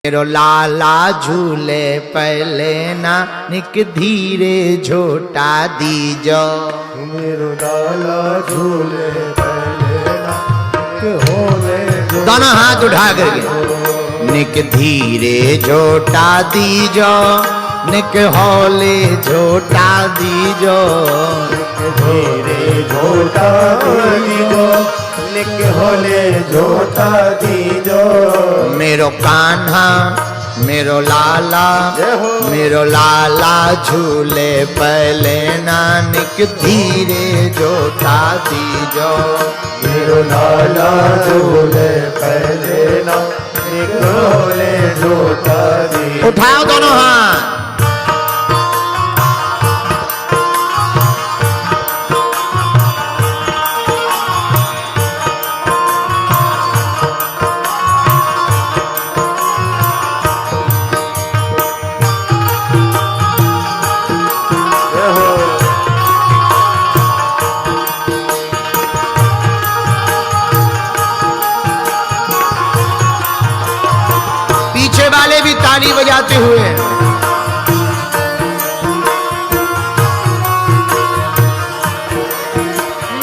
मेरो लाला झूले पहले ना निक धीरे झोटा दीजो। मेरो लाला झूले पहले ना होले दोनों हाथ उठा करके निक धीरे झोटा दीजो, निक होले झोटा दीजो। धीरे झोटा दीजो, निक होले झोटा दीजो। मेरो कान्हा मेरो लाला, मेरो लाला झूले पहले नानक धीरे झोटा दीजो। मेरो लाला झूले पहले ना निक होले झोटा दीजो। उठाओ दोनों हाथ। वाले भी ताली बजाते हुए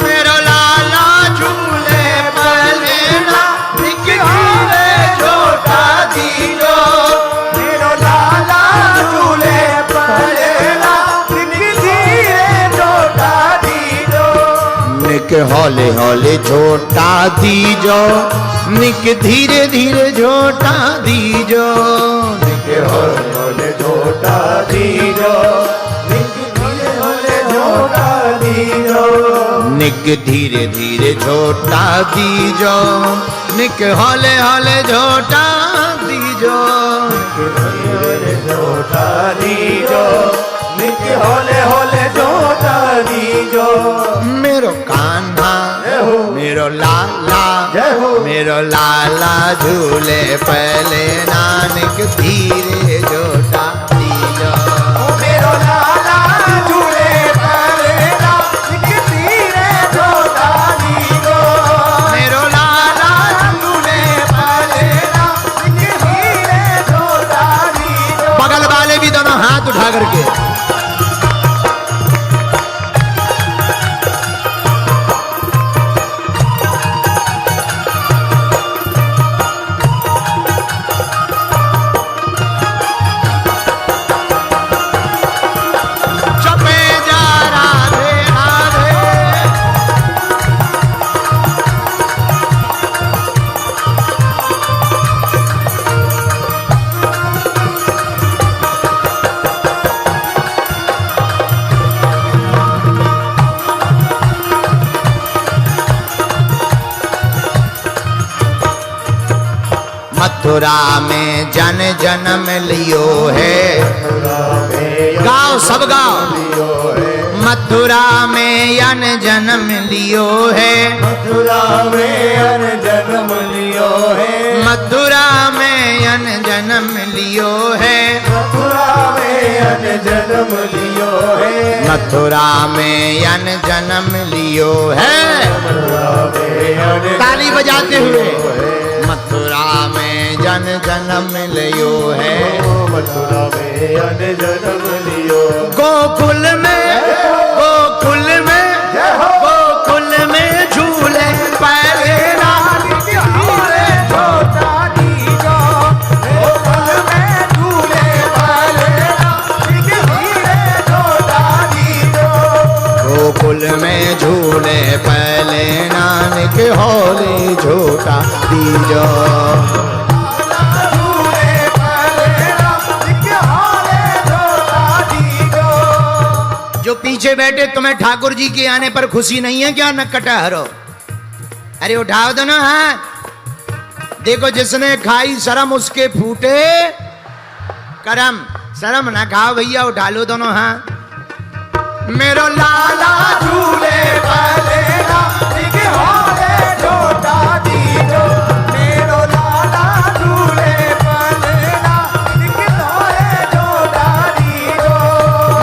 मेरो लाला झूले पहले ना निक धीरे झोटा दीजो। मेरो लाला झूले पहले ना निक धीरे झोटा दीजो। निक हौले हौले झोटा दीजो, निक धीरे धीरे झोटा दीजो। निक होले होले झोटा दीजो, निक धीरे होले झोटा दीजो। निक धीरे धीरे झोटा दीजो, निक हौले हौले झोटा दीजो। निक होले झोटा दीजो, निक होले होले झोटा दीजो। मेरो कान्हा मेरो लाला, मेरो लाला झूले पहले नानक धीरे झोटा दीजो। मेरो लाला झूले पहले ना निक धीरे झोटा दीजो। मेरो लाला झूले पहले ना निक धीरे झोटा दीजो। बगल वाले भी दोनों हाथ उठा करके मथुरा में जन जन्म लियो है। गाओ सब गाओ। मथुरा में अन जन्म लियो है। मथुरा में अन जन्म लियो है। मथुरा में अन जन्म लियो है। मथुरा में अन जन्म लियो है। मथुरा में अन जन्म लियो है। ताली बजाते हुए मथुरा में जन जन्म लियो है। मथुरा में अन जन्म लियो। गोकुल में झूले पहले नानक धीरे झोटा दीजो। गोकुल में झूले पहले नानक धीरे झोटा दीजो। गोकुल में झूले पहले नानक होले झोटा दीजो। झूले पहले नानक होले झोटा दीजो। जो पीछे बैठे तुम्हें ठाकुर जी के आने पर खुशी नहीं है क्या? नक्कटा हरो। अरे उठाओ दो ना हाथ। देखो जिसने खाई शर्म उसके फूटे करम। शर्म ना खाओ भैया, उठा लो दोनों हाथ। मेरो लाला झूले पहले नानक होले झोटा दीजो। मेरो लाला झूले पहले नानक होले झोटा दीजो।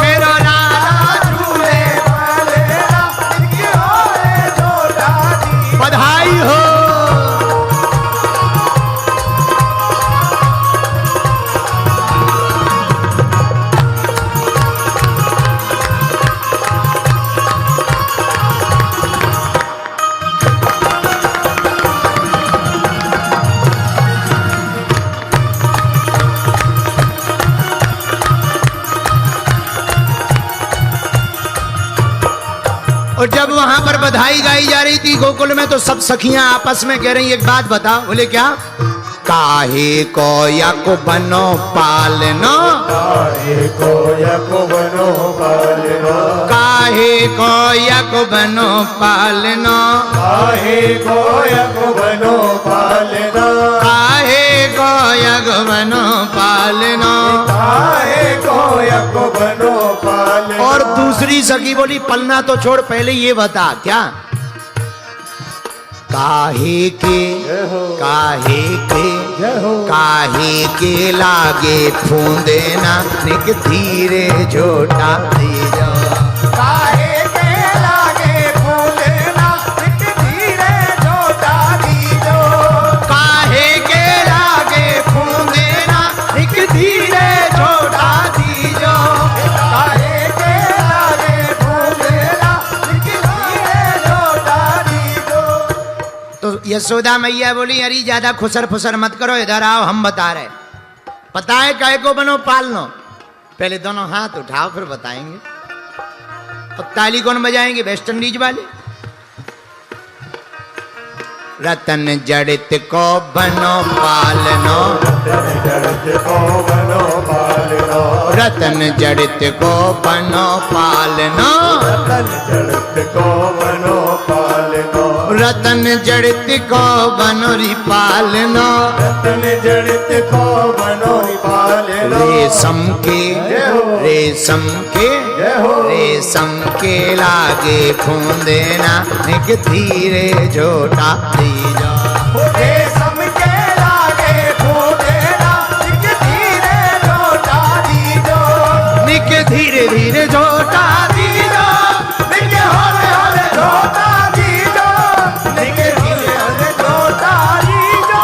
मेरो लाला झूले पहले नानक होले झोटा दीजो। बधाई हो। वहां पर बधाई गाई जा रही थी गोकुल में, तो सब सखियां आपस में कह रही एक बात बता। बोले क्या? काहे को यक बनो पालनो, काहे को यक बनो पालनो, काहे को यक बनो पालनो, काहे को यक बनो पालनो, काहे को यक बनो पालनो, काहे को यक बनो पालनो। और दूसरी सखी बोली पलना तो छोड़, पहले ये बता क्या? काहे के, काहे के, काहे के लागे फूंदे ना निक धीरे झोटा दीजो, काहे के लागे फूले ना निक धीरे झोटा दीजो, काहे के लागे फूंदे ना निक धीरे झोटा दीजो, काहे के लागे फूले ना निक धीरे झोटा दीजो। तो यशोदा मैया बोली अरे ज्यादा खुसर फुसर मत करो, इधर आओ हम बता रहे। पता है काहे को बनो पालनो? पहले दोनों हाथ उठाओ फिर बताएंगे। तो ताली कौन बजाएंगे? वेस्ट इंडीज वाले। रतन जड़ित को बनो पालनो, जड़ित को बनो पालनो, रतन जड़ित को बनो पालनो, रतन जड़ित को बनो पालनो, रतन जड़ित को बनो री पालनो, रतन जड़ित को बनो पालनो। रेशम के, रेशम के, रेशम के लागे फूंदे ना निक धीरे झोटा दीजो, रेशम के लागे फूले ना निक धीरे झोटा दीजो, निक धीरे धीरे झोटा दीजो, निक होले होले झोटा दीजो, निक धीरे होले झोटा दीजो,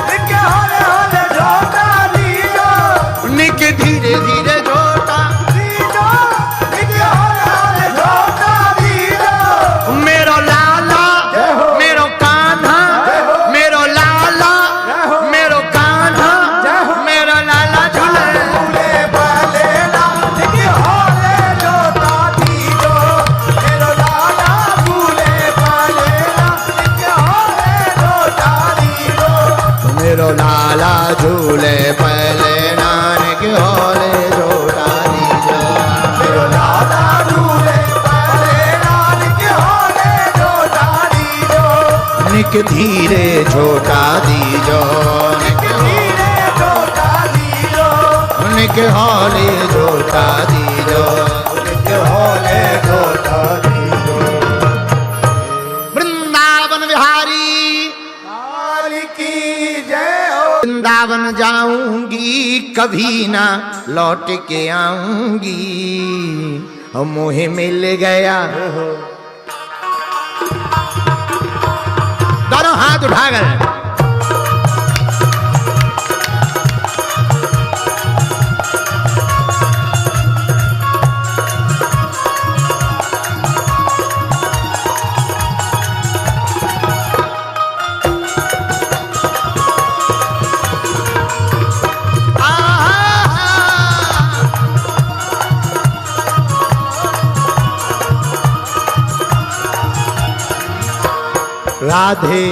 निक होले होले झोटा दीजो, निक धीरे धीरे झोटा दीजो, निक होले होले झोटा दीजो। मेरो लाला, मेरो कान्हा, मेरो लाला, मेरो कान्हा, मेरो लाला झूले, झूले पाले ना निक होले झोटा दीजो, मेरो लाला झूले पाले ना निक होले झोटा दीजो, मेरो लाला झूले पहले नानक होले झोटा दीजो, मेरो लाला झूले पाले ना निक होले झोटा दीजो, निक धीरे झोटा दीजो, निक धीरे झोटा दीजो, निक होले झोटा दीजो, निक होले झोटा दीजो। वृंदावन विहारी काल की जय हो। वृंदावन जाऊंगी कभी ना लौट के आऊंगी, मोहे मिल गया। दोनों हाथ उठाकर राधे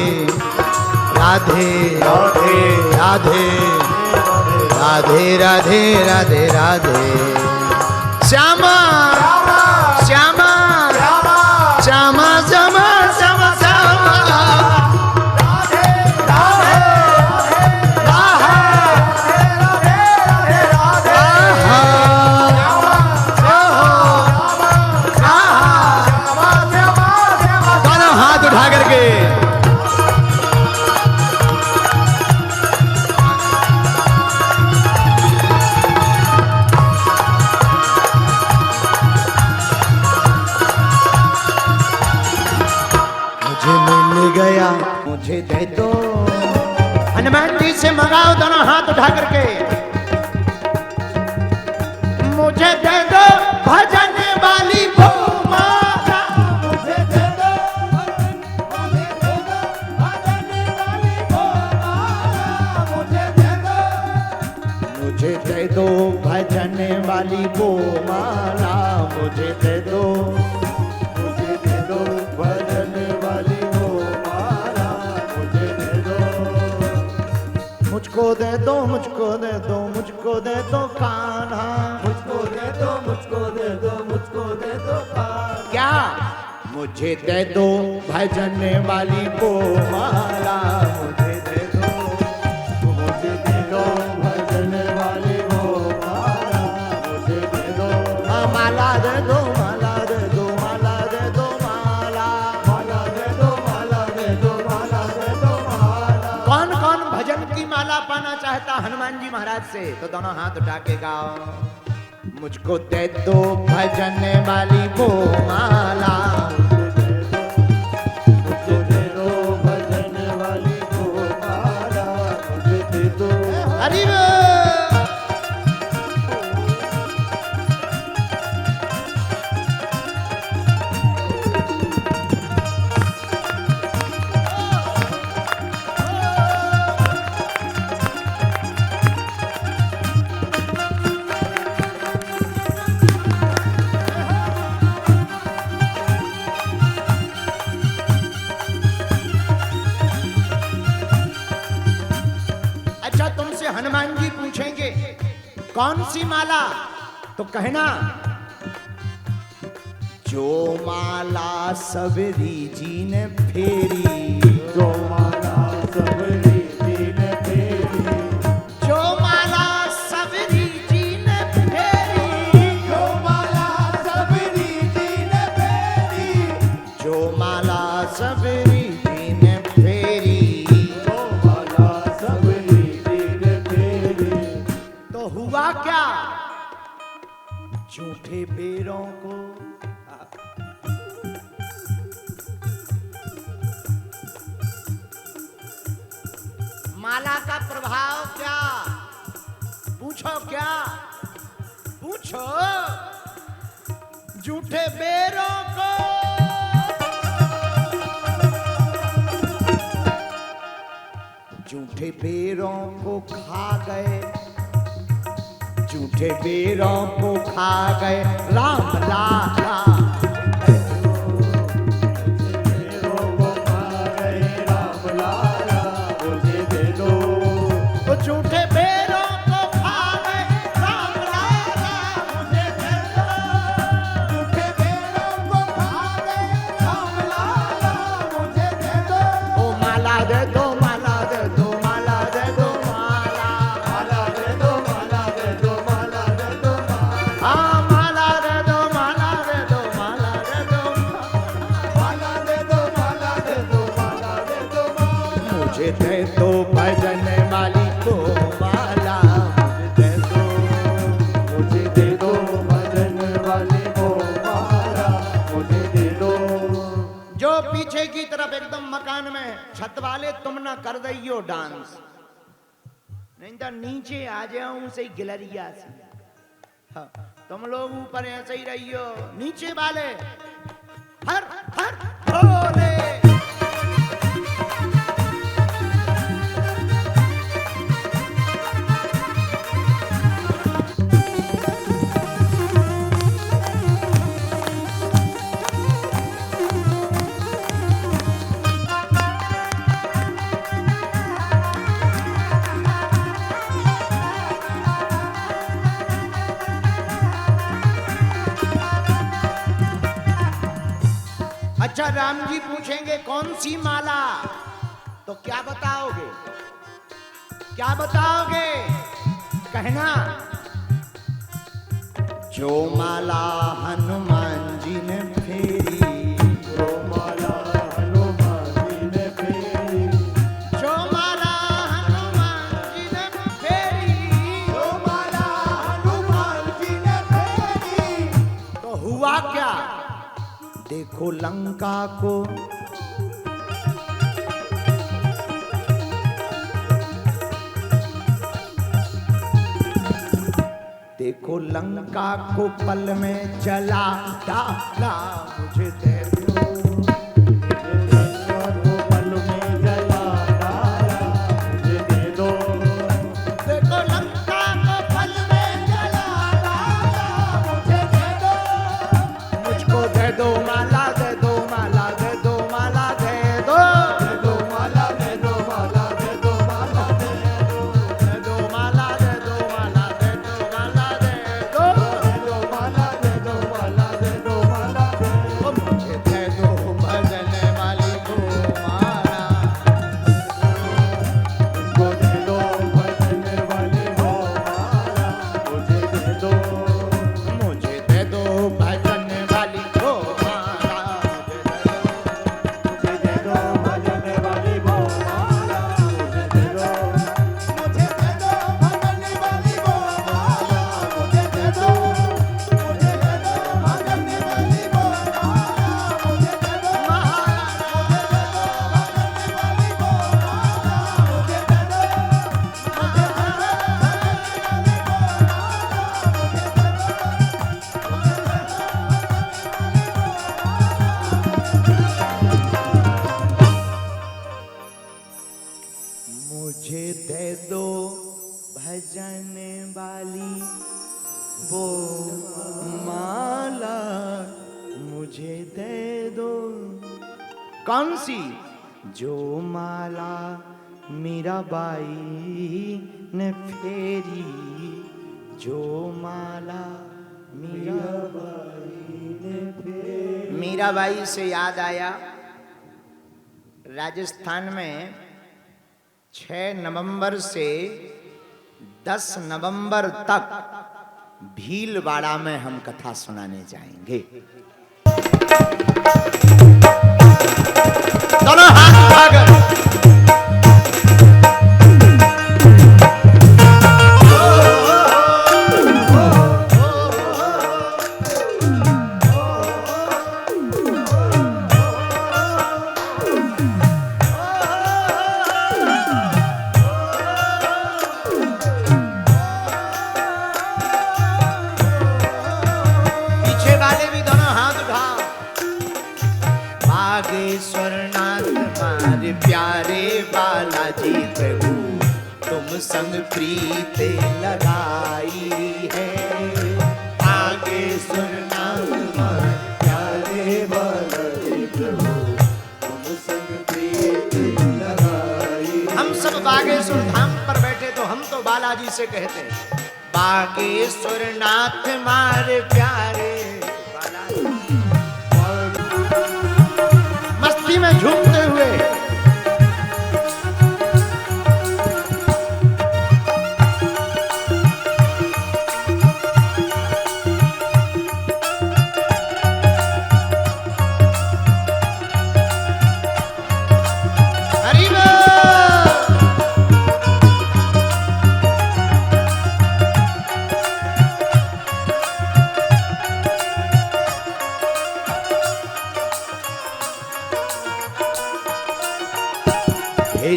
राधे राधे राधे राधे राधे राधे राधे श्यामा श्यामा श्यामा श्यामा श्यामा श्यामा राधे राधे राधे दोनों हाथ उठा करके गया मुझे दे दो। हनुमान जी से मंगाओ दोनों हाथ उठा करके, मुझे दे दो भजन वाली वो माता, मुझे दे दो मुझे दे दो भजन वाली वो माला, मुझे दे दो मुझको दे दो, मुझको दे दो, मुझको दे दो कान्हा, मुझको दे दो, मुझको दे दो, मुझको दे दो कान्हा। क्या मुझे दे दो भजन वाली वो माला, मुझे दे दो, मुझे दे दो भजन वाली वो माला, मुझे दे दो। माला दे दो, माला दे दो, माला दे दो, माला माला दे दो, माला दे दो, माला दे दो माला। कौन कौन भजन की माला पाना चाहता हनुमान जी महाराज से? तो दोनों हाथ उठा के गाओ, मुझको दे दो भजन वाली वो माला, मुझे दे दो भजन वाली वो माला, मुझे दे दो। हरि बोल। अच्छा, तुमसे हनुमान जी पूछेंगे कौन सी माला, तो कहना जो माला सबरी जी ने फेरी, जो माला सबरी जी ने फेरी, जो माला सबरी जी ने फेरी, जो माला सबरी जी ने फेरी, जो माला सबरी जी ने फेरी, जो माला सबरी जी ने फेरी। तो हुआ क्या? झूठे बेरों को माला का प्रभाव क्या? पूछो क्या? पूछो। झूठे बेरों को झूठे बेरों को खा गए, झूठे बेरों को खा गए राम लाला, बेरों को खा गए राम लाला, मुझे दे दो। तो झूठे बेरों को खा गए राम लाला, मुझे दे दो। झूठे बेरों को खा गए राम लाला, मुझे दे दो। ओ माला दे दो, माला दे दो, माला दे दो, माला माला दे दो, माला दे दो, माला दे दो माला। हाँ माला दे दो, माला दे दो, माला दे दो, माला दे दो, माला दे दो, माला दे दो माला। मुझे दे दो भजन वाली को माला, मुझे दे दो। मुझे दे दो भजन वाली वो माला, मुझे दे दो। जो पीछे की तरफ एकदम मकान में छत वाले, तुम ना कर दइयो डांस, नहीं तो नीचे आ जाऊं सही गिलरिया से। हाँ, तुम लोग ऊपर ऐसे ही रहियो, नीचे वाले हर हर भोले। अच्छा, राम जी पूछेंगे कौन सी माला, तो क्या बताओगे? क्या बताओगे? कहना जो माला हनुमान जी ने फेरी, जो माला हनुमान जी ने फेरी, जो माला हनुमान जी ने फेरी, जो माला हनुमान जी ने फेरी। तो हुआ क्या? देखो लंका को, देखो लंका को पल में जला डाला, मुझे दे दो। लंका को पल में जला डाला, मुझे दे दो। देखो लंका को पल में जला डाला, मुझे दे दो। मुझको दे दो माला, दे दो माला, दे दो माला, दे दो। दे दो माला, दे दो माला, दे दो माला, दे दो। पहनने वाली वो माला मुझे दे दो। कौन सी? जो माला मीराबाई ने फेरी, जो माला मीराबाई ने फेरी। मीराबाई से याद आया, राजस्थान में 6 नवंबर से 10 नवंबर तक भीलवाड़ा में हम कथा सुनाने जाएंगे। दोनों हाथ उठाकर प्यारे बालाजी प्रभु तुम संग प्रीत लगाई है। आगे सुनना प्यारे बालाजी प्रभु तुम संग प्रीत लगाई। हम सब बागेश्वर धाम पर बैठे तो हम तो बालाजी से कहते हैं, बागेश्वर नाथ मारे प्यारे बालाजी। मस्ती में झूमते हुए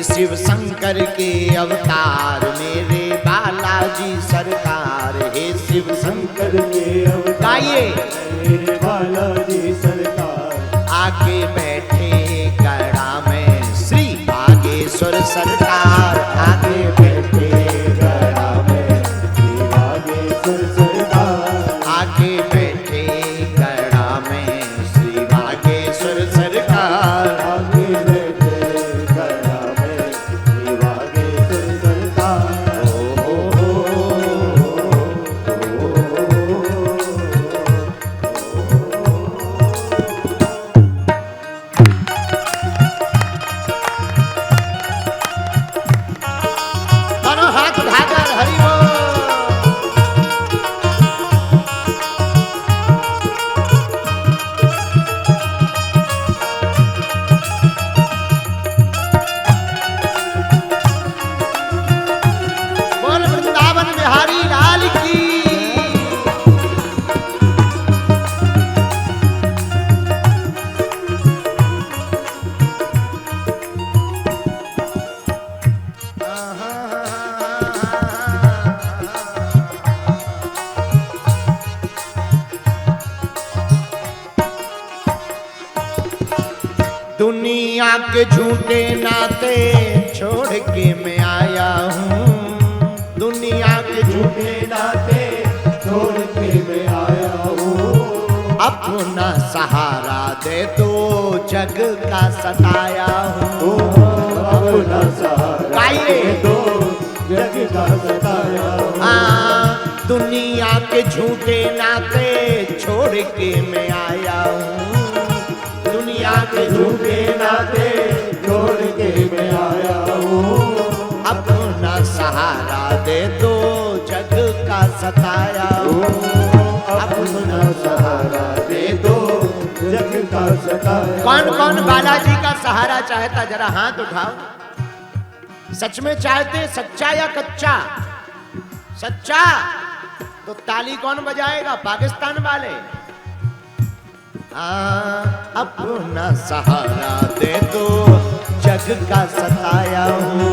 शिव शंकर के अवतार मेरे बालाजी सरकार। हे शिव शंकर के अवतार गाइए मेरे बालाजी सरकार। आके बैठे गढ़ा में श्री बागेश्वर सरकार। आके बैठे गढ़ा में श्री बागेश्वर सरकार। आके बैठे गढ़ा में श्री बागेश्वर सरकार। दुनिया के झूठे नाते छोड़ के मैं आया हूँ। दुनिया के झूठे नाते छोड़ के मैं आया हूँ। अपना सहारा दे तो जग का सताया हूँ। अपना सहारा दे तो जग का सताया हूँ। दुनिया के झूठे नाते छोड़ के मैं आया हूँ। दुनिया के झूठे नाते छोड़ के मैं आया हूँ। अपना सहारा दे दो जग का सताया हूँ। अपना सहारा दे दो जग का सताया। कौन कौन बालाजी का सहारा चाहता, जरा हाथ उठाओ। सच में चाहते, सच्चा या कच्चा? सच्चा तो ताली कौन बजाएगा? पाकिस्तान वाले। अपना सहारा दे दो जग का सताया हूँ।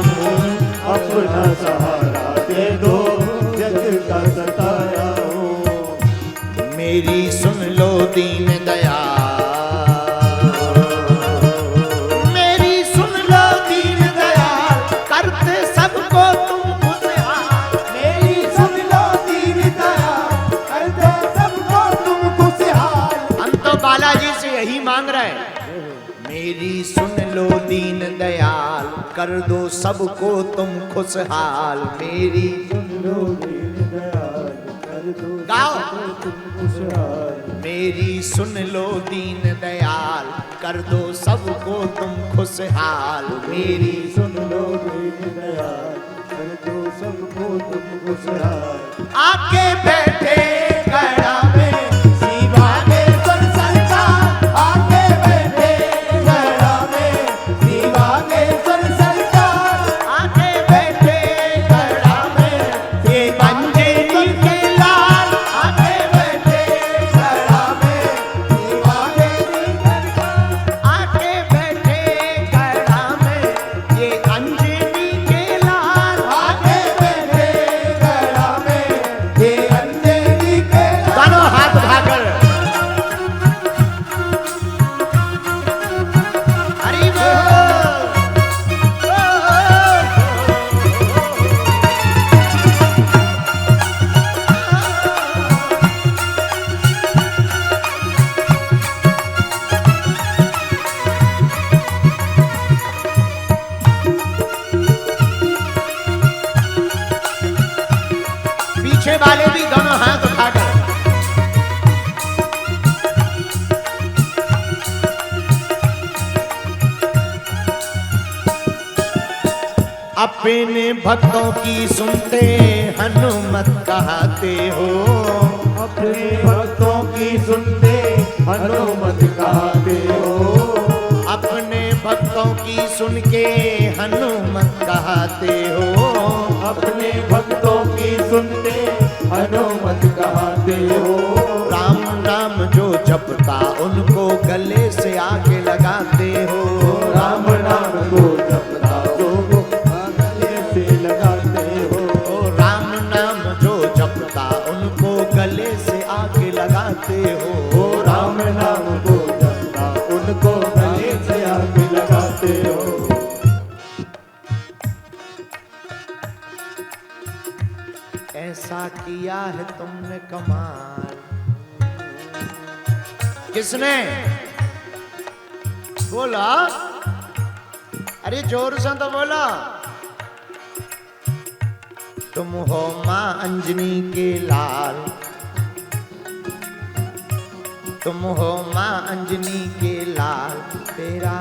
अपना सहारा दे दो जग का सताया हूँ। मेरी सुन लो दीन दयाल, मेरी सुन लो दीन दयाल। करते सबको तुम खुशहाल। मेरी मेरी सुन लो दीन दयाल, कर दो सबको तुम खुशहाल। मेरी सुन लो दीन दयाल, कर दो गाओ। सबको तुम खुशहाल। मेरी सुन लो दीन दयाल, कर दो सबको तुम खुशहाल। मेरी सुन लो दीन दयाल, कर दो सबको तुम खुशहाल। आके बैठे गड़ा में श्री बागेश्वर सरकार आके बैठे गड़ा में, श्री बागेश्वर सरकार आके बैठे गड़ा में, ये अंजनी के लाल आके बैठे गड़ा में, श्री बागेश्वर सरकार आके बैठे गड़ा में, ये अंजनी के लाल आके बैठे गड़ा में, ये अंजनी के दोनों हाथ उठाकर हरि बोल। पीछे वाले भी दोनों हाथ उठाकर अपने भक्तों की सुनते हनुमत कहते हो। अपने भक्तों की सुनते हनुमत कहते हो। अपने भक्तों की सुन के हनुमत कहते हो। अपने भक्तों की सुनते हनुमत कहते हो। राम नाम जो जपता उनको गले से आके लगाते हो। राम नाम को जपता जो गले से लगाते हो। राम नाम जो जपता उनको गले से आके लगाते हो। राम नाम को जपता उनको गले से आके लगाते हो। ऐसा किया है तुमने कमाल। किसने बोला? अरे जोर से तो बोला। तुम हो मां अंजनी के लाल, तुम हो मां अंजनी के लाल। तेरा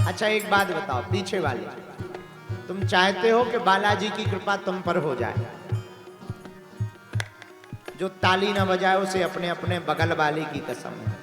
अच्छा एक बात बताओ पीछे वाले, तुम चाहते हो कि बालाजी की कृपा तुम पर हो जाए? जो ताली ना बजाए उसे अपने अपने बगल वाले की कसम है।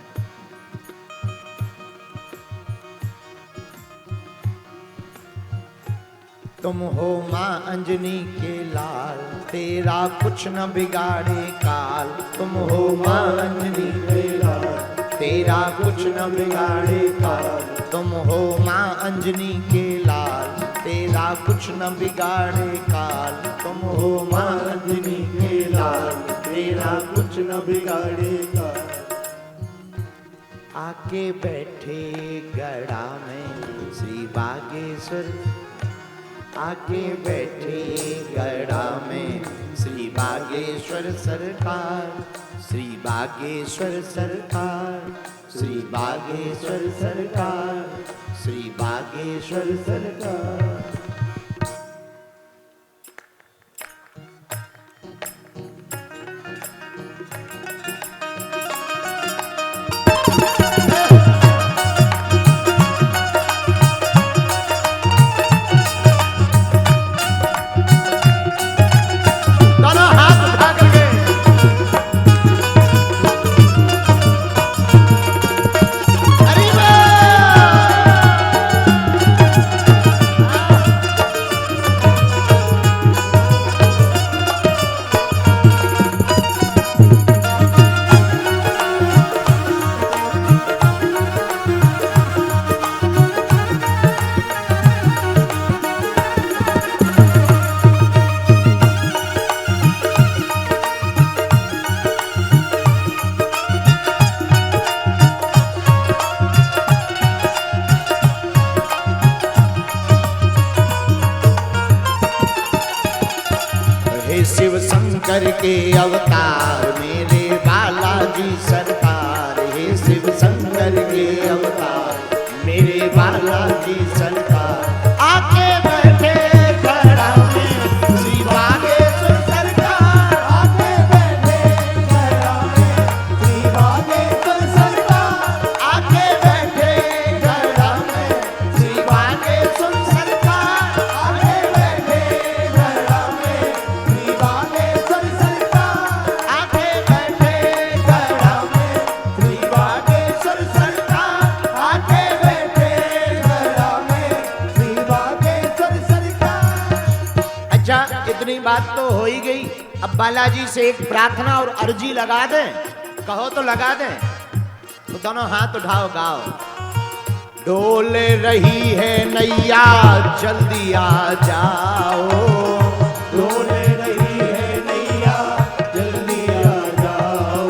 तुम हो मां अंजनी के लाल, तेरा कुछ न बिगाड़े काल। तुम हो मां अंजनी के लाल, तेरा कुछ न बिगाड़े काल। तुम हो मां अंजनी के लाल, तेरा कुछ न बिगाड़े काल। तुम हो मां अंजनी के लाल, तेरा कुछ न बिगाड़े काल। आके बैठे गड़ा में श्री बागेश्वर, आके बैठे गड़ा में श्री बागेश्वर सरकार। श्री बागेश्वर सरकार, श्री बागेश्वर सरकार, श्री बागेश्वर सरकार। दोनों हाथ उठा करके हरि शिव शंकर के अवतार मेरे बालाजी सरकार। हे शिव शंकर के अवतार जी सरकार आके बैठे गढ़ा में श्री बागेश्वर सरकार आके बैठे गढ़ा में श्री बागेश्वर सरकार आके बैठे गढ़ा में श्री बागेश्वर सरकार आके बैठे गढ़ा में श्री बागेश्वर सरकार आके बैठे गढ़ा में श्री बागेश्वर सरकार आके बैठे गढ़ा में श्री बागेश्वर सरकार। अच्छा इतनी बात तो हो ही गई। अब बालाजी से एक प्रार्थना और अर्जी लगा दें, कहो तो लगा दें। तो दोनों हाथ उठाओ गाओ। डोल रही है नैया जल्दी आ जाओ, डोल रही है नैया जल्दी आ जाओ।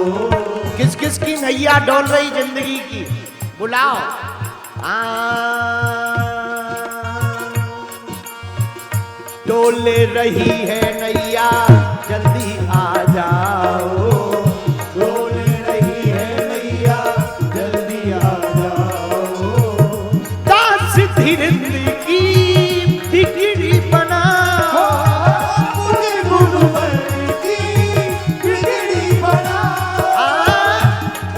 किस किस की नैया डोल रही जिंदगी की, बुलाओ। डोल रही है नैया जल्दी आ जाओ, डोल रही है नैया जल्दी आ जाओ। दास धीरेन्द्र की बिगड़ी बनाओ, मुझे गुरुवर की बिगड़ी बनाओ।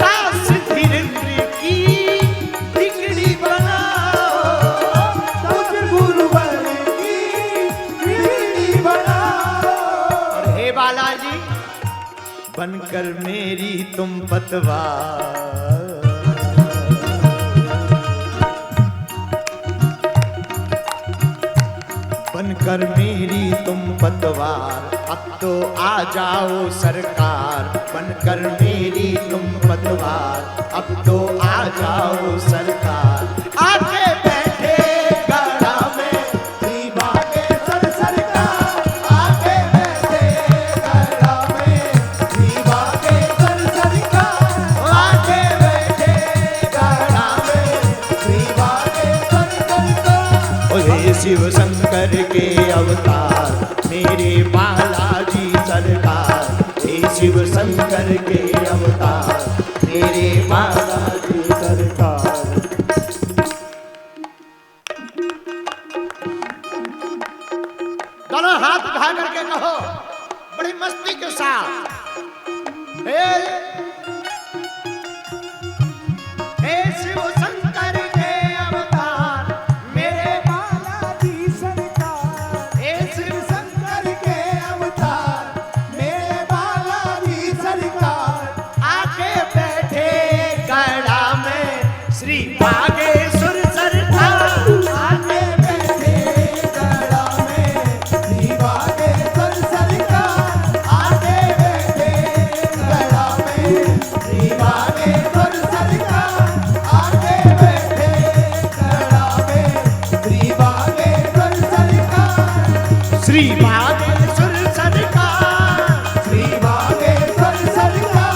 दास धीरेन्द्र की बिगड़ी बनाओ, मुझे गुरुवर की बिगड़ी बनाओ। और हे बालाजी बनकर मेरी तुम पतवार, बनकर मेरी तुम पतवार अब तो आ जाओ सरकार, बनकर मेरी तुम पतवार अब तो आ जाओ सरकार आके बैठे गढ़ा में श्री बागेश्वर सरकार आके बैठे गढ़ा में श्री बागेश्वर सरकार आके बैठे गढ़ा में श्री बागेश्वर सरकार। ओहे शिव शंकर के अवतार मेरे बालाजी सरकार, हे शिव शंकर के अवतार मेरे बालाजी सरकार। दोनों हाथ उठा करके कहो बड़ी मस्ती के साथ, हे शिव शंकर के अवतार मेरे बालाजी सरकार हे शिव शंकर के अवतार मेरे बालाजी सरकार आके बैठे गढ़ा में श्री बागेश्वर सरकार आके बैठे गढ़ा में श्री बागेश्वर सरकार आके बैठे गढ़ा में श्री बागेश्वर सरकार आके बैठे गढ़ा में श्री बागेश्वर सरकार श्री बागेश्वर सरकार श्री बागेश्वर सरकार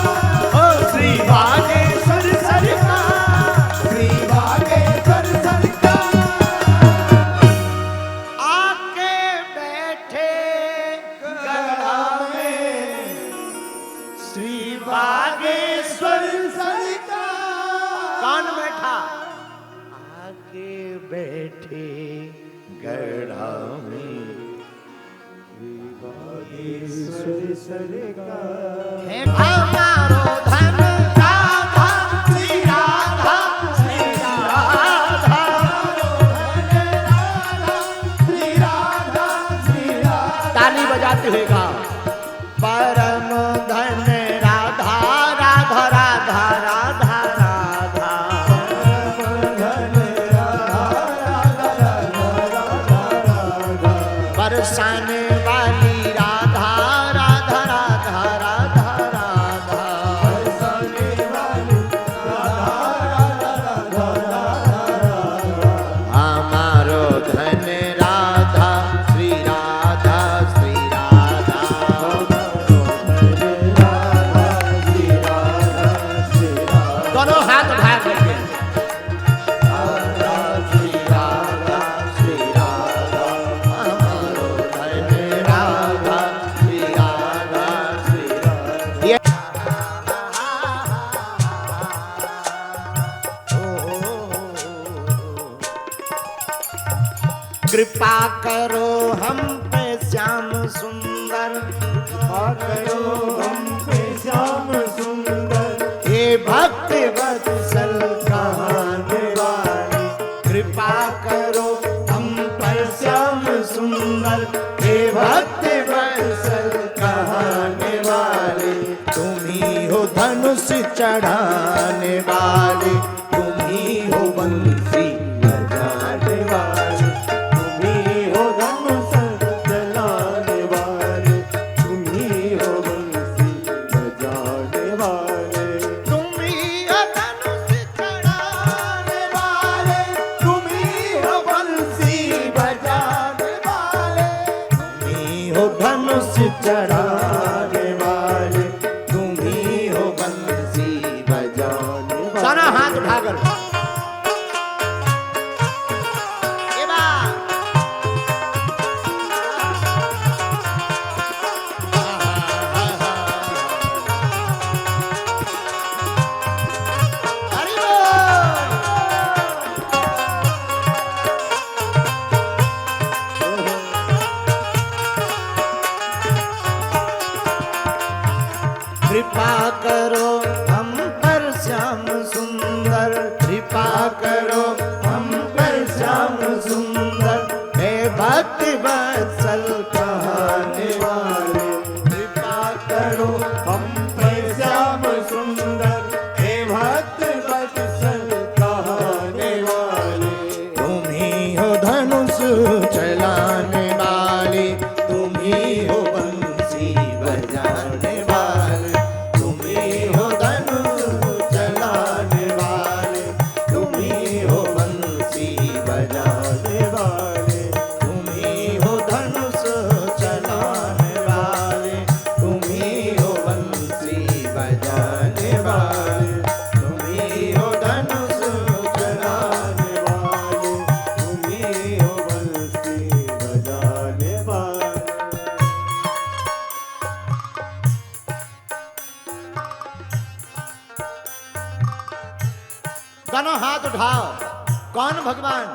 ओ श्री बागेश्वर सरकार श्री बागेश्वर सरकार आके बैठे गढ़ा में श्री बागेश्वर सरकार कौन बैठा आके बैठे गढ़ा में बागेश्वर सरकार हे हमारो धन राधा श्री राधा श्री राधा श्री राधा श्री राधा ताली बजाते हुए गाओ परम धन राधा राधा राधा राधा राधा बरसाने वाली राधा राधा राधा राधा राधा हमारो धन राधा श्री राधा श्री राधा कृपा करो हम पे श्याम सुंदर, कृपा करो हम पे श्याम सुंदर, हे भक्ति वत्सल कहाने वाले, कृपा करो हम पर श्याम सुंदर, हे भक्ति वत्सल कहाने वाले, तुम ही हो धनुष चढ़ाने वाले, तुम ही हो बंसी बजाने वाले, तुम ही हो धनुष जलाने वाले, तुम ही हो बंसी बजाने वाले, तुम ही हो धनुष चढ़ाने वाले, तुम ही हो बंसी बजाने वाले, तुम ही हो धनुष चढ़ाने वाले, तुम ही हो बंसी बजाने वाले। सारा हाथ उठाकर ये बात। हरि बोल। कृपा करो हम पर श्याम सुंदर, कृपा करो हम पर श्याम सुंदर, हे भक्ति वत्सल कहाने वाले, कृपा करो हम पे श्याम सुंदर, हे भक्त वत्सल कहाने वाले, तुम ही हो धनुष चलाने वाले, तुम ही हो बंसी बजाने वाले, तुम ही हो धनुष चलाने वाले, तुम ही हो बंसी बजाने वाले, तुम ही हो धनुष चलाने वाले, तुम ही हो बंसी बजाने वाले, तुम ही हो धनुष चलाने वाले, तुम ही हो बंसी बजाने वाले। दोनों हाथ उठाओ। कौन भगवान?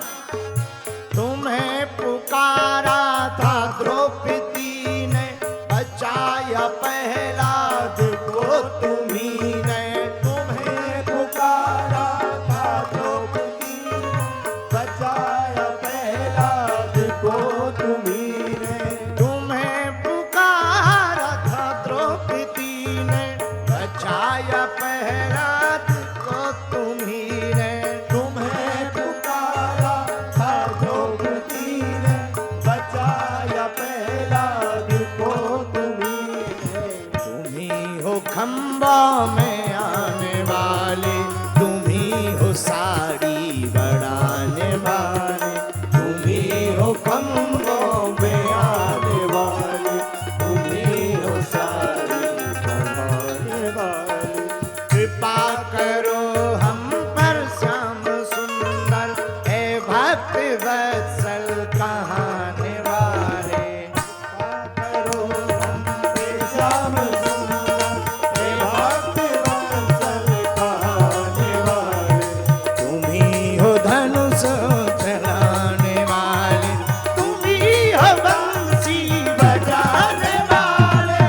तुम्हें पुकारा था द्रौपदी ने, बचाया प्रहलाद को तुम्ही ने, तुम्हें पुकारा था द्रौपदी ने, बचाया प्रहलाद को तुम्ही ने, तुम्हें पुकारा था द्रौपदी ने, बचाया प्रहलाद को तुम्ही ने, तुम्हें पुकारा था द्रौपदी ने, बचाया प्रहलाद को तुम्ही ने, तुम्ही हो खंभों में आने वाले, तुम्ही हो साड़ी बढ़ाने वाले, तुम्ही हो खंभों में आने वाले, तुम्ही हो सारी बढ़ाने वाले, कृपा करो हम पर श्याम सुंदर, हे भक्ति वत्सल कहाने वाले, करो हम पे श्याम सुंदर, हे भक्त वत्सल कहाने वाले, तुम्ही हो धनुष चलाने वाले, तुम्ही हो बंसी बजाने वाले,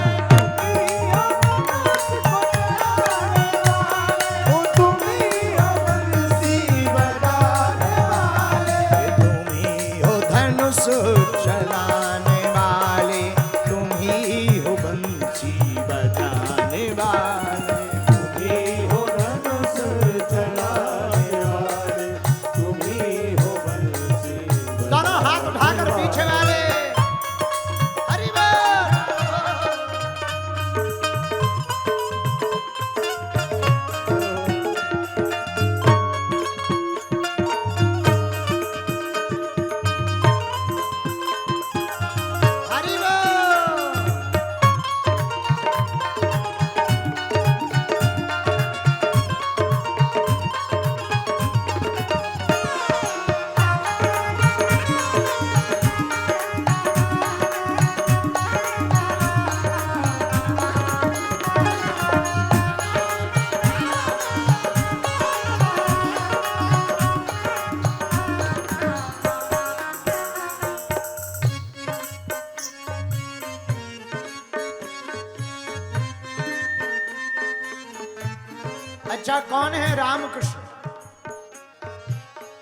तुम्ही हो बंसी बजाने वाले, तुम्ही हो धनुष चलाने वाले, तुम ही हो बंसी अच्छा कौन है रामकृष्ण?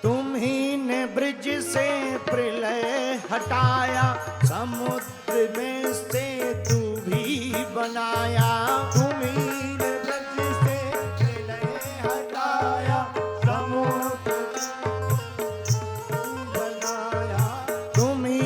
तुम ही ने ब्रिज से प्रलय हटाया, समुद्र में से तू भी बनाया। तुम ही ने ब्रज से प्रलय हटाया, समुद्र बनाया। तुम ही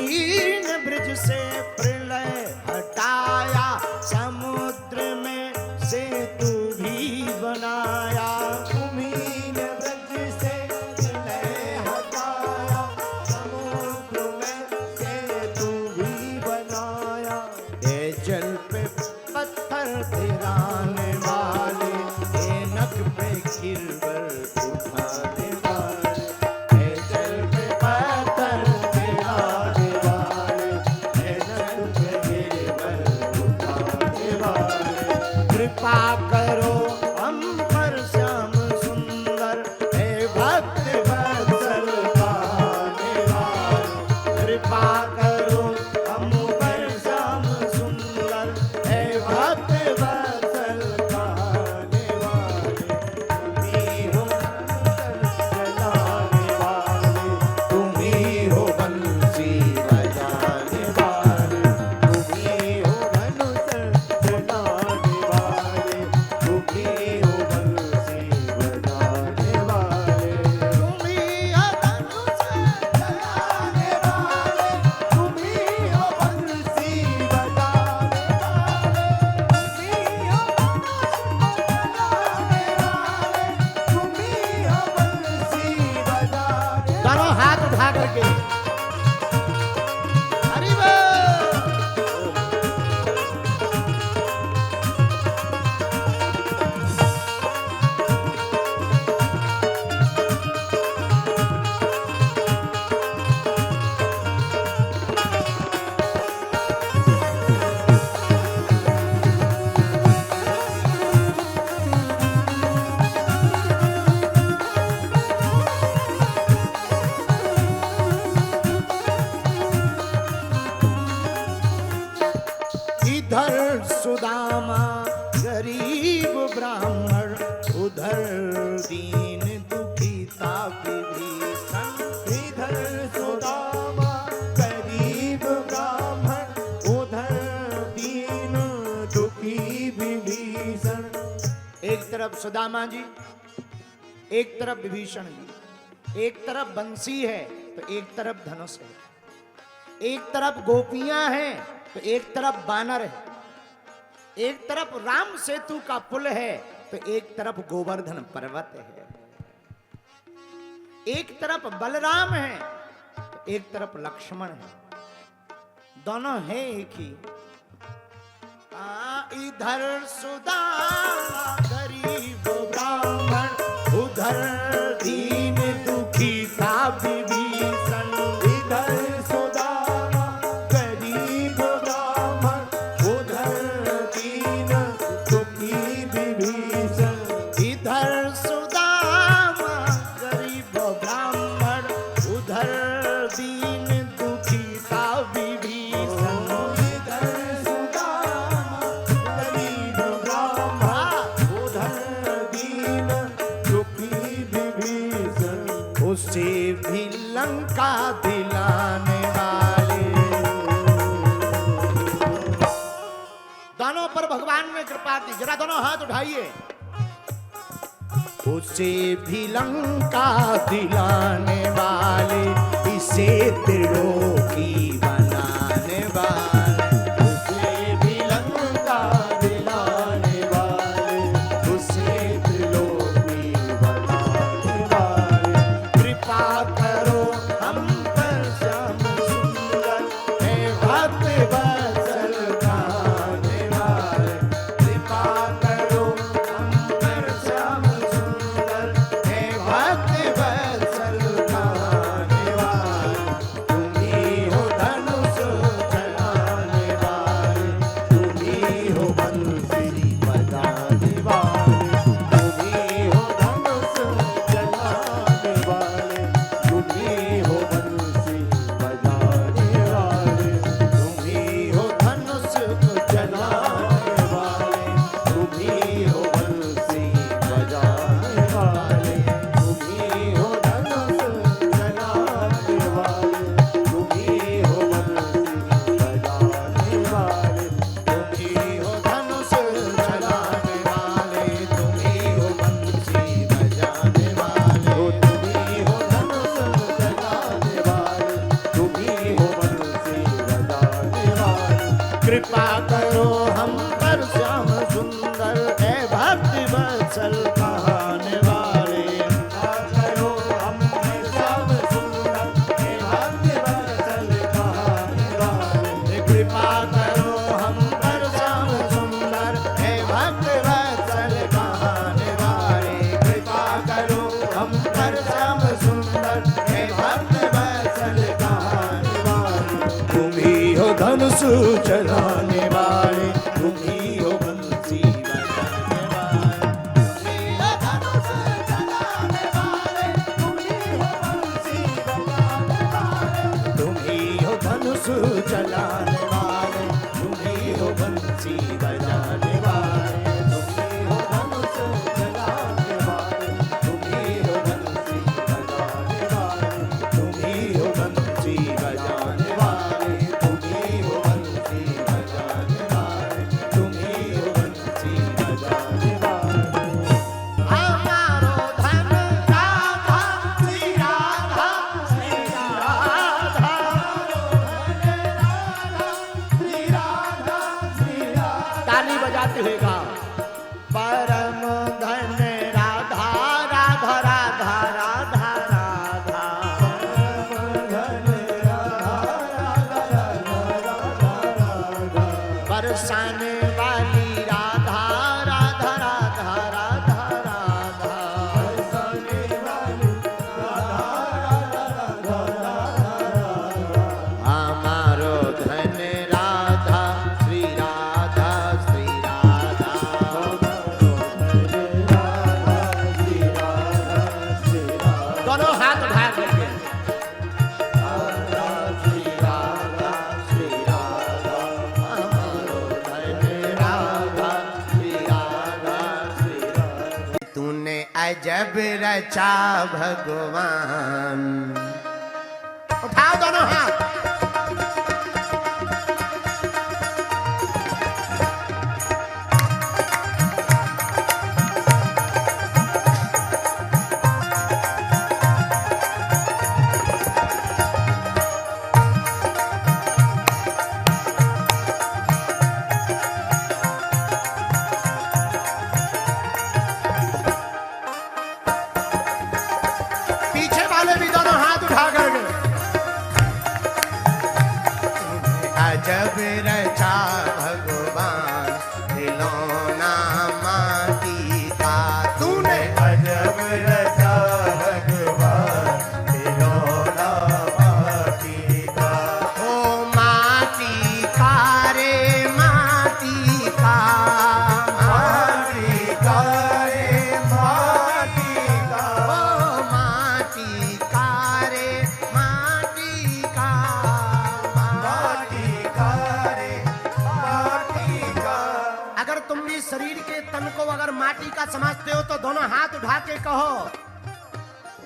ने ब्रिज से प्रलय हटाया, समुद्र में से तू भी बनाया। तुम ही ने ब्रज से प्रलय हटाया, समुद्र में से तू भी बनाया। ये जल पे पत्थर गिराने वाले, ये नख पे गिरवर उठाने वाले। हे जल पे पत्थर गिराने वाले, हे नख पे गिरवर उठाने वाले। कृपा करो हम पर श्याम सुंदर, हे भक्त वत्सल पाने वाले, कृपा करो हम पर श्याम सुंदर, हे भक्त वत्सल पाने वाले। तुम्ही हो चलाने वाले, तुम्ही हो बंसी बजाने वाले। तुम्ही हो धनुष चलाने वाले, तुम्ही हो बंसी बजाने वाले। तुम्ही धनुष चलाने वाले, तुम्ही हो बंसी बजाने वाले। तुम्ही हो धनुष चलाने वाले, तुम्ही हो बंसी बजाने। दोनों हाथ उठा करके हरि बोल। इधर सुदामा गरीब ब्राह्मण, उधर दीन दुखी विभीषण। इधर सुदामा गरीब ब्राह्मण, उधर दीन दुखी विभीषण। एक तरफ सुदामा जी, एक तरफ विभीषण जी। एक तरफ बंसी है तो एक तरफ धनुष है, एक तरफ गोपियां हैं तो एक तरफ बानर है, एक तरफ राम सेतु का पुल है तो एक तरफ गोवर्धन पर्वत है, एक तरफ बलराम है तो एक तरफ लक्ष्मण है। दोनों हैं एक ही। इधर सुदामा गरीब ब्राह्मण, उधर दीन दुखी था विभीषण। इधर सुदामा गरीब ब्राह्मण, उधर दीन दुखी विभीषण। इधर सुदामा गरीब ब्राह्मण, उधर दीन दुखी था विभीषण। इधर सुदामा गरीब ब्राह्मण, उधर दीन दुखी विभीषण। उसे भी लंका दिलाने वाले। दोनों पर भगवान ने कृपा की। जरा दोनों हाथ उठाइए। उसे भी लंका दिलाने वाले, इसे त्रिलोकी बनाने वाले। उसे भी लंका दिलाने वाले, उसे त्रिलोकी बनाने वाले। कृपा करो हम पर श्याम सुंदर, हे भक्त वत्सल गाने वाले। कृपा करो हम पर श्याम सुंदर, हे भक्त वत्सल गाने वाले। तुम्ही हो धनुष चलाने वाले तुम ही हो बंसी बजाने वाले तुम ही हो धनुष चलाने वाले तुम ही हो बंसी बजाने वाले तुम ही हो धनुष चलाने वाले तुम ही हो बंसी बजाने वाले तुम ही हो बंसी बजाने वाले तुम ही हो बंसी बजाने वाले तुम ही हो बंसी बजाने वाले हमारो धन राधा श्री राधा श्री राधा ताली बजाते हुए गाओ परम धन राधा राधा राधा राधा राधा बरसाने वाली राधा राधा राधा राधा राधा बरसाने वाली हमारो धन राधा श्री राधा श्री राधा दोनों हाथ उठा करके श्री राधा श्री राधा हमारो धन राधा श्री राधा श्री राधा तूने अजब रचा भगवान। उठाओ दोनों हाथ पीछे वाले भी दोनों हाथ उठा करके अजब रचा भगवान खिलौना माटी का। तूने अजब रचा भगवान खिलौना माटी का ओ माटी का रे माटी का माटी का रे माटी का ओ माटी का रे माटी का माटी का रे माटी का अगर तुम भी शरीर के तन को अगर माटी का समझते हो तो दोनों हाथ उठा के कहो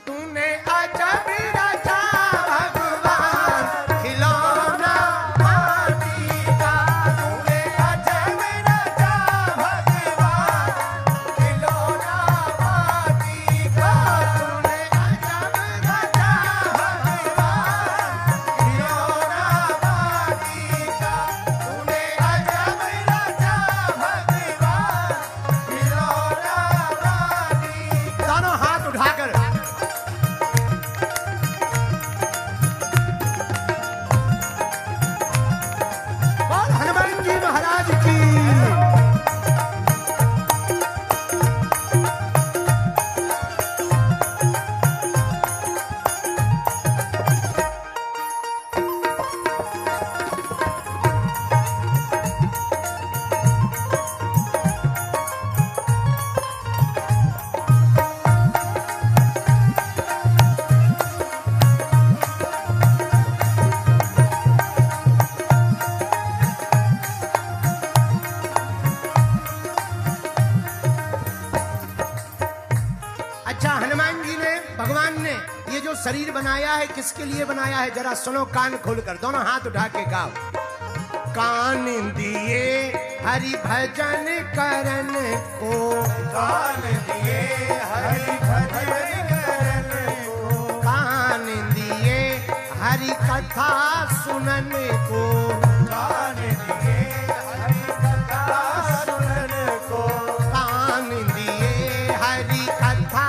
तूने अजब रचा भगवान खिलौना माटी का। तूने अजब रचा भगवान खिलौना माटी का तूने अजब रचा भगवान खिलौना माटी का तूने अजब रचा भगवान खिलौना माटी दोनों हाथ उठाकर बोल हनुमान जी महाराज की। अच्छा हनुमान जी ने भगवान ने ये जो शरीर बनाया है किसके लिए बनाया है जरा सुनो कान खोलकर दोनों हाथ उठा के गाओ। कान दिए हरि भजन करन को कान दिए हरि भजन करन को कान दिए हरि कथा सुनन को कान दिए हरि कथा सुनन को कान दिए हरि कथा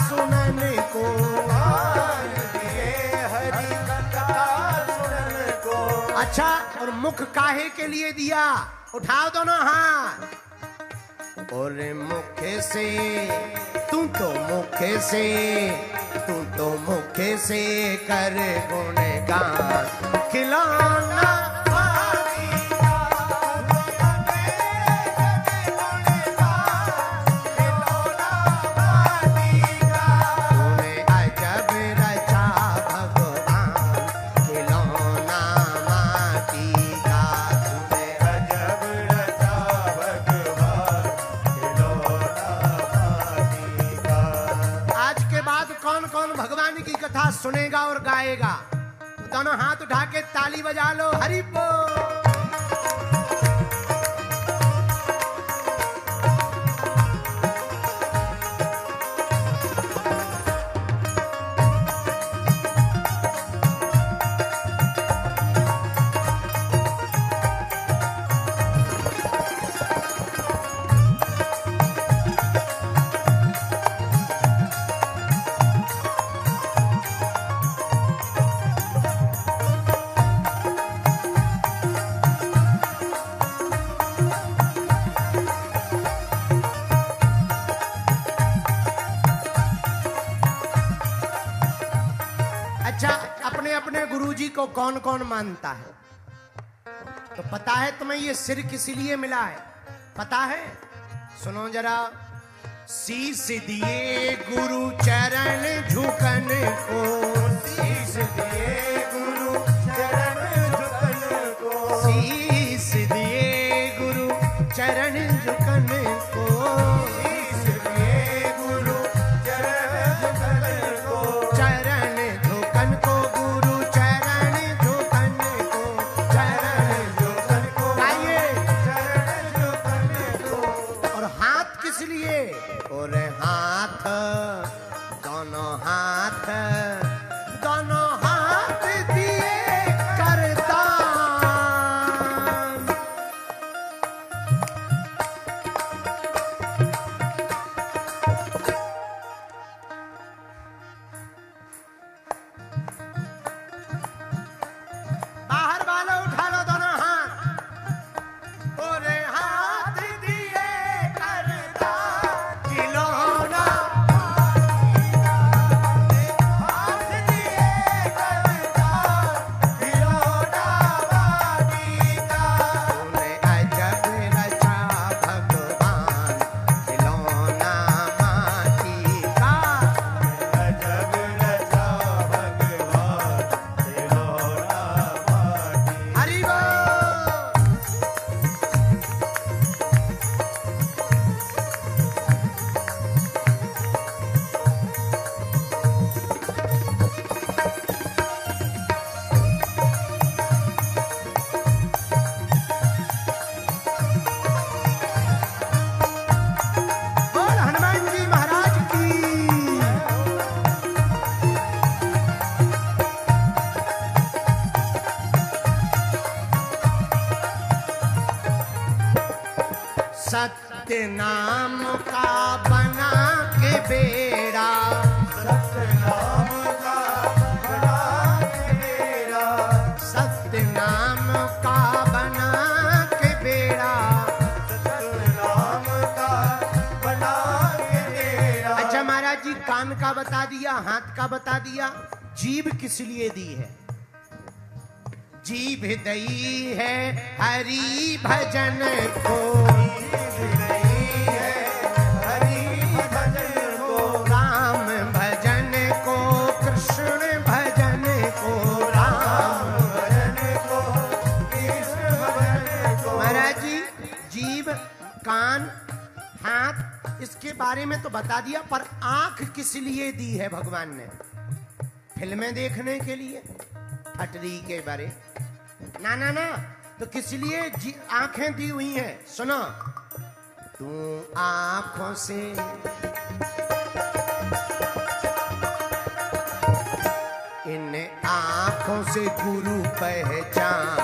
सुनन को कान दिए हरि कथा सुनन को अच्छा और मुख काहे के लिए दिया उठाओ दोनों हाथ। और मुख से तू तो मुख से कर गुणगान खिलौना माटी कथा सुनेगा और गाएगा। तो दोनों हाथ उठा के ताली बजा लो, हरि बोल। अच्छा, अपने अपने गुरुजी को कौन कौन मानता है? तो पता है तुम्हें ये सिर किस लिए मिला है? पता है? सुनो जरा। शीश दिए गुरु चरण झुकन को, शीश दिए गुरु चरण झुकन को, शीश दिए गुरु चरण झुकन को, शीश दिए गुरु चरण झुकन को, चरण झुकन को गुरु चरण झुकन को, चरण झुकन को, गाइए। चरण झुकन को। और हाथ किस लिए? और हाथ, दोनों हाथ, दोनों हाथ दिए करता। बाहर वालों उठा लो दोनों हाथ। और हाथ दिए करता खिलौना, हाथ दिए करता खिलौना वाणी का, तूने अजब रचा भगवान खिलौना माटी का। अजब रचा भगवान खिलौना वाणी। हरि बोल। बोल हनुमान जी महाराज की। सत्य नाम का बना के बेड़ा, सतनाम का बना के मेरा, सत्य नाम का बना के बेड़ा। सतनाम का बना के मेरा। अच्छा महाराज जी, कान का बता दिया, हाथ का बता दिया, जीभ किस लिए दी है? जीभ दई है हरि भजन को, नहीं है हरि भजन को, राम भजन को, कृष्ण भजन को, राम। भजन को, कृष्ण भजन को। महाराज जी, जीभ, कान, हाथ, इसके बारे में तो बता दिया, पर आंख किस लिए दी है भगवान ने? फिल्में देखने के लिए? ठटरी के बारे? ना ना ना, तो किस लिए आंखें दी हुई हैं? सुनो। तू आंखों से इन आंखों से गुरु पहचान।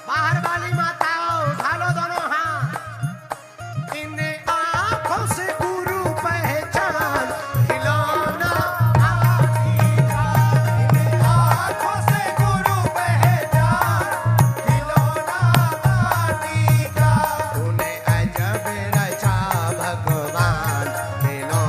बाहर वाली माताओं उठा लो दोनों हाथ। इन आंखों से गुरु पहचान खिलौना आदि का। इन आँखों से गुरु पहचान खिलौना वाणी का। तूने अजब रचा भगवान खिलौना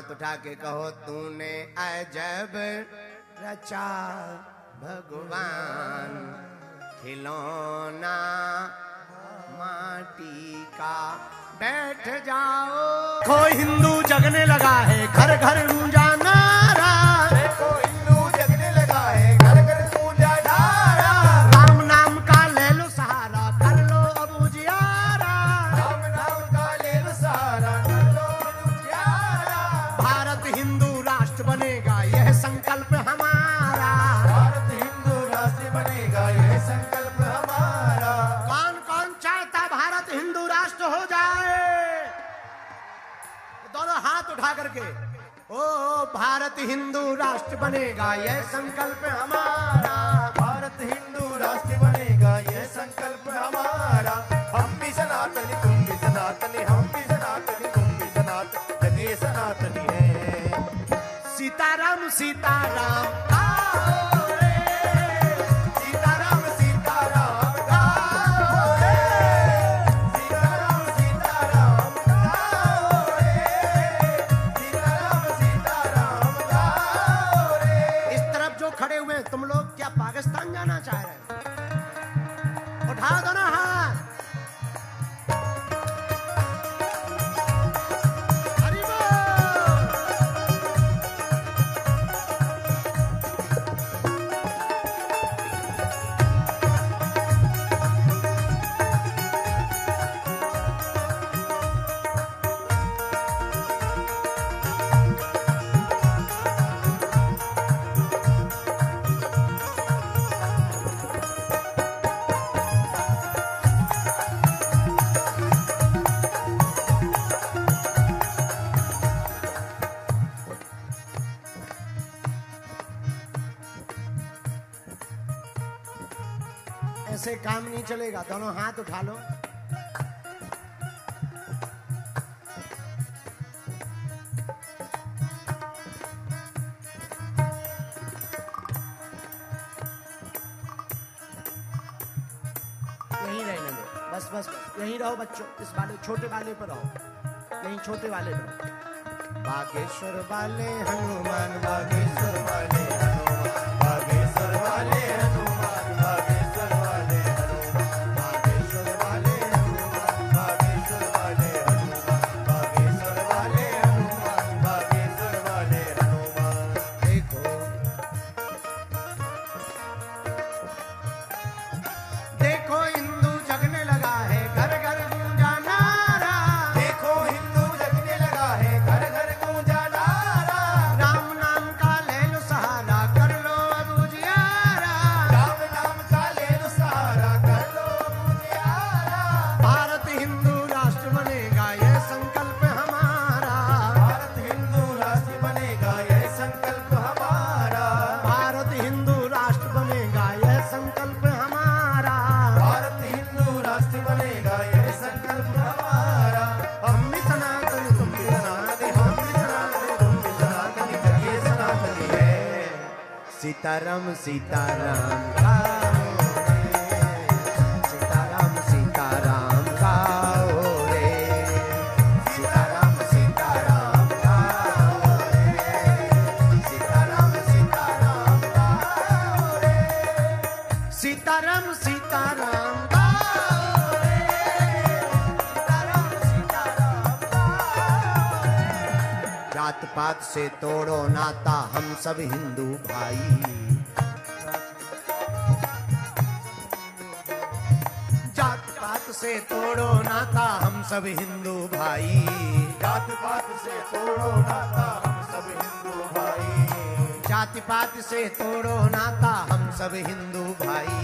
हाथ उठा के कहो तूने अजब रचा भगवान, खिलौना माटी का। बैठ जाओ। देखो हिंदू जगने लगा है, घर घर गूंजा नारा। देखो हिंदू जगने लगा है, घर घर गूंजा नारा। राम नाम का ले लो सहारा, कर लो अब उजियारा। राम नाम का ले लो सहारा, कर लो अब उजियारा। भारत हिंदू राष्ट्र बनेगा यह संकल्प हमारा। भारत हिंदू राष्ट्र बनेगा यह संकल्प हमारा। कौन कौन चाहता भारत हिंदू राष्ट्र हो जाए? दोनों हाथ उठा करके ओ भारत हिंदू राष्ट्र बनेगा यह संकल्प हमारा। भारत हिंदू राष्ट्र बनेगा यह संकल्प हमारा। हम भी सनातनी, तुम भी सनातनी, हम भी सनातनी, तुम भी सनातनी, जगे सनातनी है। सीताराम सीताराम गाओ रे, सीताराम सीताराम गाओ रे, सीताराम सीताराम गाओ रे, सीताराम सीताराम गाओ रे। इस तरफ जो खड़े हुए हैं, तुम लोग क्या पाकिस्तान जाना चाह रहे हैं? उठाओ दोनों हाथ। हरि बोल। ऐसे काम नहीं चलेगा, दोनों हाथ उठा लो। यहीं रहने दो, बस बस बस यहीं रहो बच्चों। इस वाले छोटे वाले पर रहो, यहीं छोटे वाले पर। बागेश्वर वाले हनुमान, बागेश्वर वाले हनुमान, बागेश्वर वाले हनुमान, बागेश्वर वाले हनुमान, बागेश्वर वाले हनुमान, बागेश्वर वाले हनुमान, बागेश्वर वाले हनुमान, बागेश्वर वाले हनुमान। देखो देखो हिंदू जगने लगा है, घर घर गूंजा नारा। देखो हिंदू जगने लगा है, घर घर गूंजा नारा। राम नाम का ले लो सहारा, कर लो अब उजियारा। राम नाम का ले लो सहारा, कर लो अब उजियारा। भारत हिंदू राष्ट्र बनेगा यह संकल्प हमारा। भारत हिंदू राष्ट्र बनेगा यह संकल्प हमारा। भारत हिंदू राष्ट्र बनेगा यह संकल्प हमारा। भारत हिंदू राष्ट्र बनेगा यह संकल्प हमारा। हम भी सनातन, तुम भी सनातन, हम भी सनातन, तुम भी सनातन, जगे सनातनी है। सीताराम सीताराम गाओ रे, सीताराम सीताराम गाओ रे, सीताराम सीताराम गाओ रे, सीताराम सीताराम गाओ रे, सीताराम सीताराम गाओ रे, सीताराम सीताराम गाओ रे। जात पात से तोड़ो नाता, हम सब हिंदू भाई। जात पात से तोड़ो नाता, हम सब हिंदू भाई। जात पात से तोड़ो नाता, हम सब हिंदू भाई। जाति पात से तोड़ो नाता, हम सब हिंदू भाई।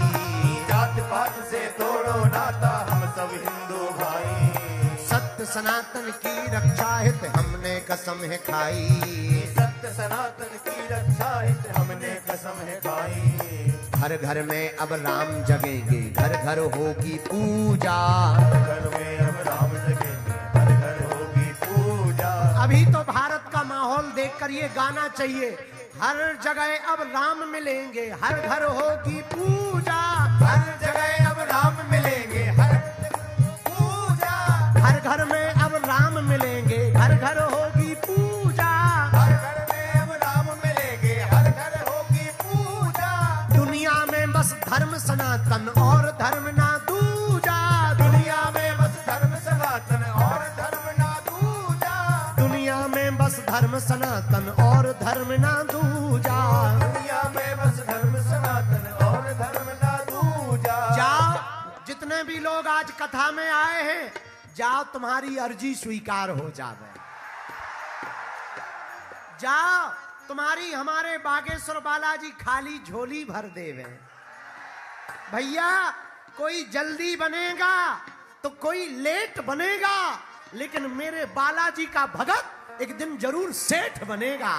जात पात से तोड़ो नाता, हम सब हिंदू भाई। सत्य सनातन की रक्षा हित हमने कसम है खाई। सत्य सनातन की रक्षा हित हमने कसम है खाई। घर घर में अब राम जगेंगे, घर घर होगी पूजा। घर में अब राम जगेंगे, घर घर होगी पूजा। अभी तो भारत का माहौल देखकर ये गाना चाहिए, हर जगह अब राम मिलेंगे, हर घर होगी पूजा। हर जगह अब राम मिलेंगे, हर पूजा। हर घर में अब राम मिलेंगे, घर घर होगी पूजा। सनातन और धर्म ना दूजा। दुनिया में बस धर्म सनातन और धर्म ना दूजा। दुनिया में बस धर्म सनातन और धर्म ना दूजा। दुनिया में बस धर्म सनातन और धर्म ना दूजा। जाओ, जितने भी लोग आज कथा में आए हैं, जाओ तुम्हारी अर्जी स्वीकार हो जावे। जाओ, तुम्हारी हमारे बागेश्वर बालाजी खाली झोली भर देवे। भैया, कोई जल्दी बनेगा तो कोई लेट बनेगा, लेकिन मेरे बालाजी का भगत एक दिन जरूर सेठ बनेगा।